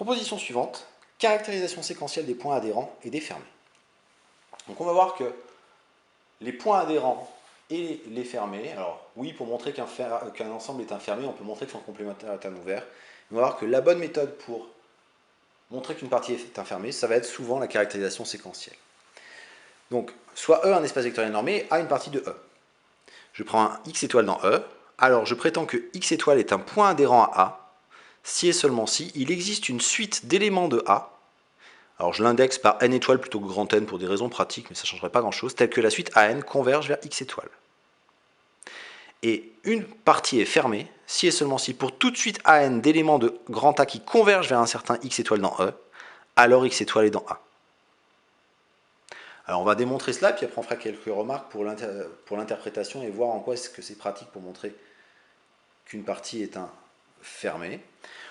Proposition suivante, caractérisation séquentielle des points adhérents et des fermés. Donc on va voir que les points adhérents et les fermés, alors oui, pour montrer qu'un ensemble est un fermé, on peut montrer que son complémentaire est un ouvert. On va voir que la bonne méthode pour montrer qu'une partie est un fermé, ça va être souvent la caractérisation séquentielle. Donc, soit E un espace vectoriel normé, A une partie de E. Je prends un X étoile dans E, alors je prétends que X étoile est un point adhérent à A, si et seulement si il existe une suite d'éléments de A. Alors je l'indexe par n étoiles plutôt que grand N pour des raisons pratiques, mais ça ne changerait pas grand chose, telle que la suite AN converge vers X étoile. Et une partie est fermée, si et seulement si pour toute suite AN d'éléments de grand A qui convergent vers un certain X étoile dans E, alors X étoile est dans A. Alors on va démontrer cela, puis après on fera quelques remarques pour l'interprétation et voir en quoi est-ce que c'est pratique pour montrer qu'une partie est un fermé.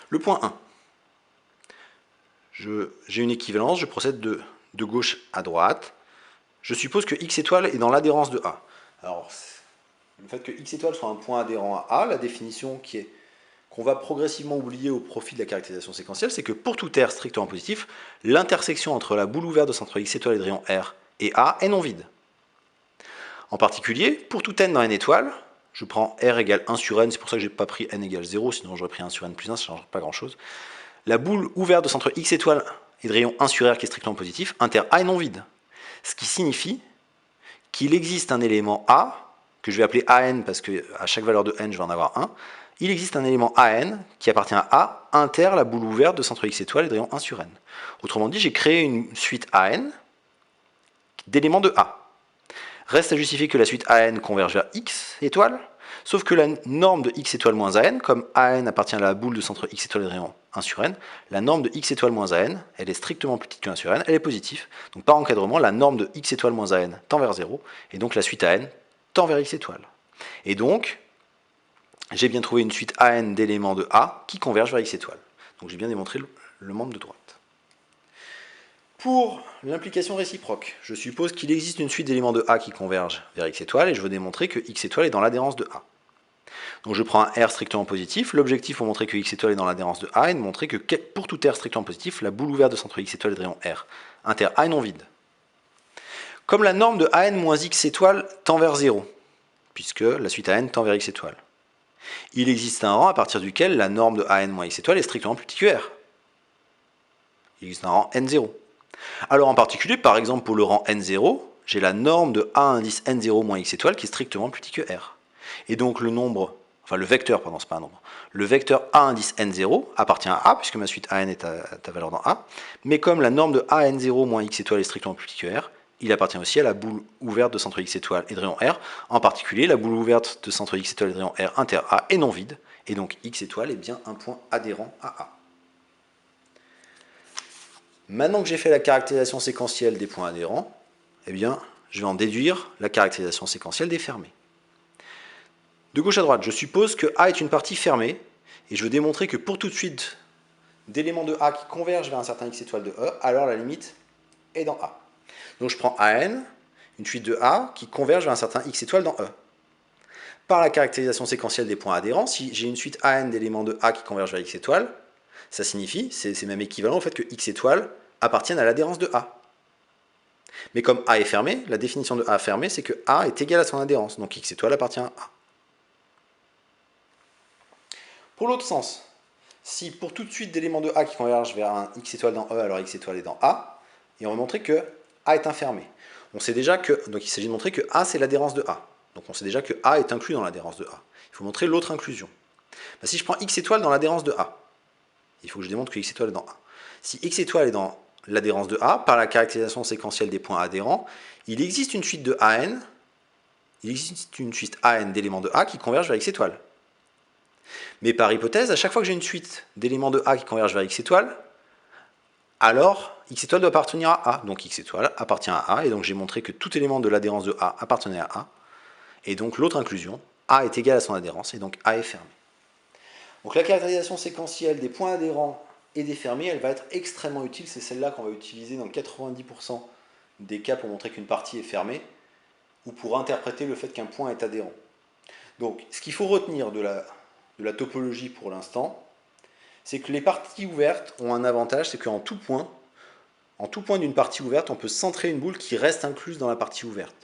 Le point 1. J'ai une équivalence, je procède de gauche à droite. Je suppose que X étoile est dans l'adhérence de A. Alors, le fait que X étoile soit un point adhérent à A, la définition qu'on va progressivement oublier au profit de la caractérisation séquentielle, c'est que pour tout R strictement positif, l'intersection entre la boule ouverte de centre X étoile et de rayon R et A est non vide. En particulier, pour tout n dans n étoile, je prends R égale 1 sur n, c'est pour ça que je n'ai pas pris n égale 0, sinon j'aurais pris 1 sur n plus 1, ça ne change pas grand chose. La boule ouverte de centre X étoile et de rayon 1 sur R qui est strictement positif, inter A est non vide. Ce qui signifie qu'il existe un élément A, que je vais appeler AN parce qu'à chaque valeur de n, je vais en avoir un. Il existe un élément AN qui appartient à A, inter la boule ouverte de centre X étoile et de rayon 1 sur n. Autrement dit, j'ai créé une suite AN d'éléments de A. Reste à justifier que la suite AN converge vers X étoile, sauf que la norme de X étoile moins AN, comme AN appartient à la boule de centre X étoile et de rayon 1 sur n, la norme de X étoile moins AN, elle est strictement plus petite que 1 sur n, elle est positive. Donc par encadrement, la norme de X étoile moins AN tend vers 0, et donc la suite AN tend vers X étoile. Et donc, j'ai bien trouvé une suite AN d'éléments de A qui convergent vers X étoile. Donc j'ai bien démontré le membre de droite. Pour l'implication réciproque, je suppose qu'il existe une suite d'éléments de A qui convergent vers X étoile, et je veux démontrer que X étoile est dans l'adhérence de A. Donc je prends un R strictement positif. L'objectif pour montrer que X étoile est dans l'adhérence de A est de montrer que pour tout R strictement positif, la boule ouverte de centre X étoile et de rayon R inter A est non vide. Comme la norme de AN moins X étoile tend vers 0, puisque la suite AN tend vers X étoile, il existe un rang à partir duquel la norme de AN moins X étoile est strictement plus petit que R. Il existe un rang N0. Alors en particulier, par exemple pour le rang N0, j'ai la norme de A indice N0 moins X étoile qui est strictement plus petit que R. Et donc le vecteur, pardon, c'est pas un nombre, le vecteur A indice N0 appartient à A, puisque ma suite AN est à valeur dans A, mais comme la norme de A N0 moins X étoile est strictement plus petit que R, il appartient aussi à la boule ouverte de centre X étoile et de rayon R, en particulier la boule ouverte de centre X étoile et de rayon R inter A est non vide, et donc X étoile est bien un point adhérent à A. Maintenant que j'ai fait la caractérisation séquentielle des points adhérents, eh bien, je vais en déduire la caractérisation séquentielle des fermés. De gauche à droite, je suppose que A est une partie fermée, et je veux démontrer que pour toute suite d'éléments de A qui convergent vers un certain X étoile de E, alors la limite est dans A. Donc je prends AN, une suite de A qui converge vers un certain X étoile dans E. Par la caractérisation séquentielle des points adhérents, si j'ai une suite AN d'éléments de A qui convergent vers X étoile, ça signifie, c'est même équivalent au fait que X étoile appartiennent à l'adhérence de A. Mais comme A est fermé, la définition de A fermé, c'est que A est égal à son adhérence, donc X étoile appartient à A. Pour l'autre sens, si pour toute suite d'éléments de A qui convergent vers un X étoile dans E, alors X étoile est dans A, et on va montrer que A est un fermé. On sait déjà que, donc il s'agit de montrer que A c'est l'adhérence de A. Donc on sait déjà que A est inclus dans l'adhérence de A. Il faut montrer l'autre inclusion. Ben, si je prends X étoile dans l'adhérence de A, il faut que je démontre que X étoile est dans A. Si X étoile est dans l'adhérence de A, par la caractérisation séquentielle des points adhérents, il existe une suite de AN, il existe une suite AN d'éléments de A qui convergent vers X étoile. Mais par hypothèse, à chaque fois que j'ai une suite d'éléments de A qui convergent vers X étoile, alors X étoile doit appartenir à A. Donc X étoile appartient à A, et donc j'ai montré que tout élément de l'adhérence de A appartenait à A. Et donc l'autre inclusion, A est égal à son adhérence, et donc A est fermé. Donc la caractérisation séquentielle des points adhérents et des fermés, elle va être extrêmement utile. C'est celle-là qu'on va utiliser dans 90% des cas pour montrer qu'une partie est fermée, ou pour interpréter le fait qu'un point est adhérent. Donc ce qu'il faut retenir de la topologie pour l'instant, c'est que les parties ouvertes ont un avantage, c'est qu'en tout point d'une partie ouverte, on peut centrer une boule qui reste incluse dans la partie ouverte.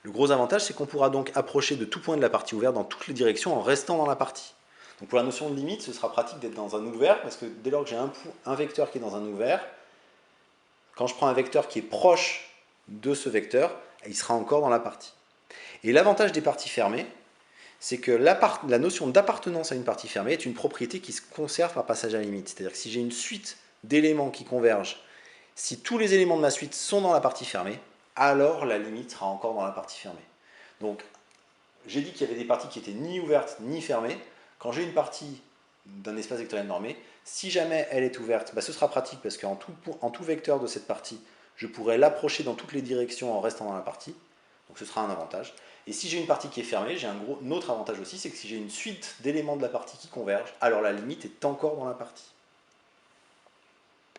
Le gros avantage, c'est qu'on pourra donc approcher de tout point de la partie ouverte dans toutes les directions en restant dans la partie. Donc pour la notion de limite, ce sera pratique d'être dans un ouvert, parce que dès lors que j'ai un vecteur qui est dans un ouvert, quand je prends un vecteur qui est proche de ce vecteur, il sera encore dans la partie. Et l'avantage des parties fermées, c'est que la notion d'appartenance à une partie fermée est une propriété qui se conserve par passage à la limite. C'est-à-dire que si j'ai une suite d'éléments qui convergent, si tous les éléments de ma suite sont dans la partie fermée, alors la limite sera encore dans la partie fermée. Donc, j'ai dit qu'il y avait des parties qui étaient ni ouvertes ni fermées. Quand j'ai une partie d'un espace vectoriel normé, si jamais elle est ouverte, ce sera pratique parce qu'en tout vecteur de cette partie, je pourrais l'approcher dans toutes les directions en restant dans la partie. Donc ce sera un avantage. Et si j'ai une partie qui est fermée, j'ai un autre avantage aussi, c'est que si j'ai une suite d'éléments de la partie qui convergent, alors la limite est encore dans la partie.